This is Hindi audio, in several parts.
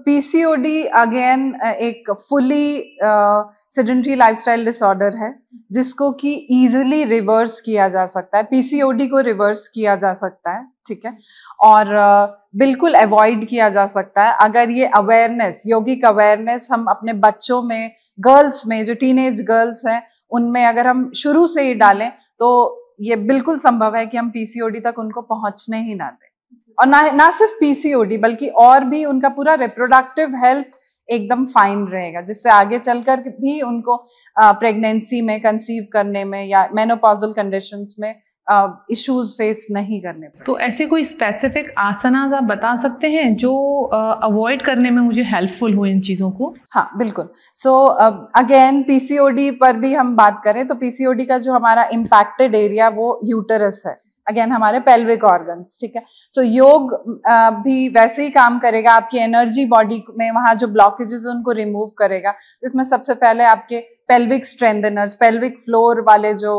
पीसीओडी अगेन एक फुली सेडेंटरी लाइफस्टाइल डिसऑर्डर है जिसको कि इजीली रिवर्स किया जा सकता है। पीसीओडी को रिवर्स किया जा सकता है, ठीक है, और बिल्कुल अवॉइड किया जा सकता है अगर ये अवेयरनेस, यौगिक अवेयरनेस हम अपने बच्चों में, गर्ल्स में, जो टीनेज गर्ल्स हैं उनमें अगर हम शुरू से ही डालें तो ये बिल्कुल संभव है कि हम पीसीओडी तक उनको पहुंचने ही ना दें। और ना सिर्फ पीसीओडी बल्कि और भी उनका पूरा रिप्रोडक्टिव हेल्थ एकदम फाइन रहेगा, जिससे आगे चलकर भी उनको प्रेगनेंसी में, कंसीव करने में या मेनोपॉजल कंडीशंस में इश्यूज फेस नहीं करने पड़े। तो ऐसे कोई स्पेसिफिक आसनास आप बता सकते हैं जो अवॉइड करने में मुझे हेल्पफुल हो इन चीज़ों को? हाँ बिल्कुल। सो अगेन पीसीओडी पर भी हम बात करें तो पीसीओडी का जो हमारा इम्पैक्टेड एरिया वो यूटेरस है, अगेन हमारे पेल्विक ऑर्गन्स, ठीक है। सो योग भी वैसे ही काम करेगा, आपकी एनर्जी बॉडी में वहां जो ब्लॉकेजेस है उनको रिमूव करेगा। इसमें सबसे पहले आपके पेल्विक स्ट्रेंथनर्स, पेल्विक फ्लोर वाले जो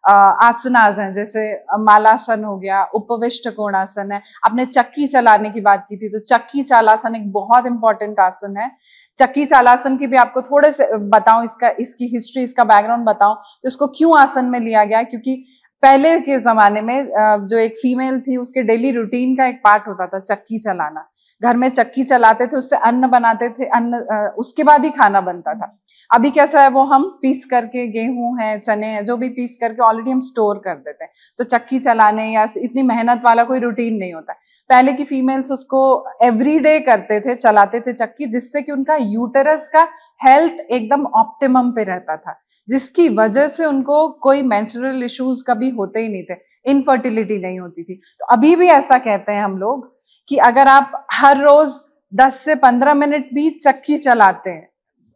आसनास हैं, जैसे मालासन हो गया, उपविष्ट कोणासन है। आपने चक्की चलाने की बात की थी, तो चक्की चालासन एक बहुत इंपॉर्टेंट आसन है। चक्की चालासन की भी आपको थोड़े से बताऊं, इसकी हिस्ट्री, इसका बैकग्राउंड बताऊं तो इसको क्यों आसन में लिया गया, क्योंकि पहले के जमाने में जो एक फीमेल थी उसके डेली रूटीन का एक पार्ट होता था चक्की चलाना। घर में चक्की चलाते थे, उससे अन्न बनाते थे, उसके बाद ही खाना बनता था। अभी कैसा है, वो हम पीस करके, गेहूं है, चने हैं, जो भी पीस करके ऑलरेडी हम स्टोर कर देते हैं, तो चक्की चलाने या इतनी मेहनत वाला कोई रूटीन नहीं होता। पहले की फीमेल्स उसको एवरीडे करते थे, चलाते थे चक्की, जिससे कि उनका यूटेरस का हेल्थ एकदम ऑप्टिमम पे रहता था, जिसकी वजह से उनको कोई मेंस्ट्रुअल इश्यूज कभी होते ही नहीं थे, इनफर्टिलिटी नहीं होती थी। तो अभी भी ऐसा कहते हैं हम लोग कि अगर आप हर रोज 10 से 15 मिनट भी चक्की चलाते हैं,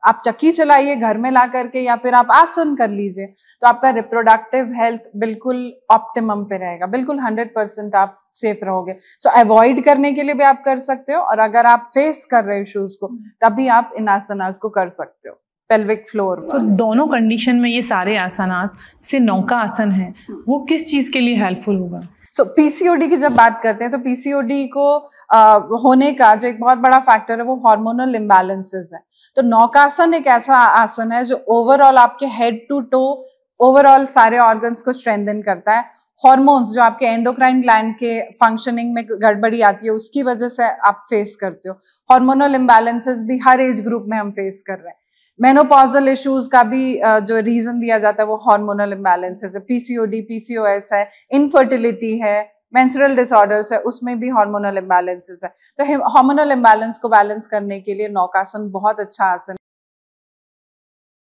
आप चक्की चलाइए घर में ला करके या फिर आप आसन कर लीजिए, तो आपका रिप्रोडक्टिव हेल्थ बिल्कुल ऑप्टिमम पे रहेगा, बिल्कुल 100% आप सेफ रहोगे। सो अवॉइड करने के लिए भी आप कर सकते हो, और अगर आप फेस कर रहे हो इश्यूज को तभी आप इन आसनास को कर सकते हो पेल्विक फ्लोर। तो दोनों कंडीशन में ये सारे आसनास से नौका आसन है, वो किस चीज के लिए हेल्पफुल होगा? सो पीसीओडी की जब बात करते हैं तो पीसीओडी को होने का जो एक बहुत बड़ा फैक्टर है वो हार्मोनल इम्बैलेंसेस है। तो नौकासन एक ऐसा आसन है जो ओवरऑल आपके हेड टू टो ओवरऑल सारे ऑर्गन्स को स्ट्रेंथन करता है। हॉर्मोन्स जो आपके एंडोक्राइन ग्लैंड के फंक्शनिंग में गड़बड़ी आती है उसकी वजह से आप फेस करते हो। हार्मोनल इम्बैलेंसेस भी हर एज ग्रुप में हम फेस कर रहे हैं। मेनोपॉजल इश्यूज का भी जो रीजन दिया जाता है वो हार्मोनल इम्बैलेंसेस है। पीसीओडी, पीसीओएस है, इनफर्टिलिटी है, मेंस्ट्रुअल डिसऑर्डर्स है, उसमें भी हार्मोनल इम्बैलेंसेस है। तो हार्मोनल इम्बैलेंस को बैलेंस करने के लिए नौकासन बहुत अच्छा आसन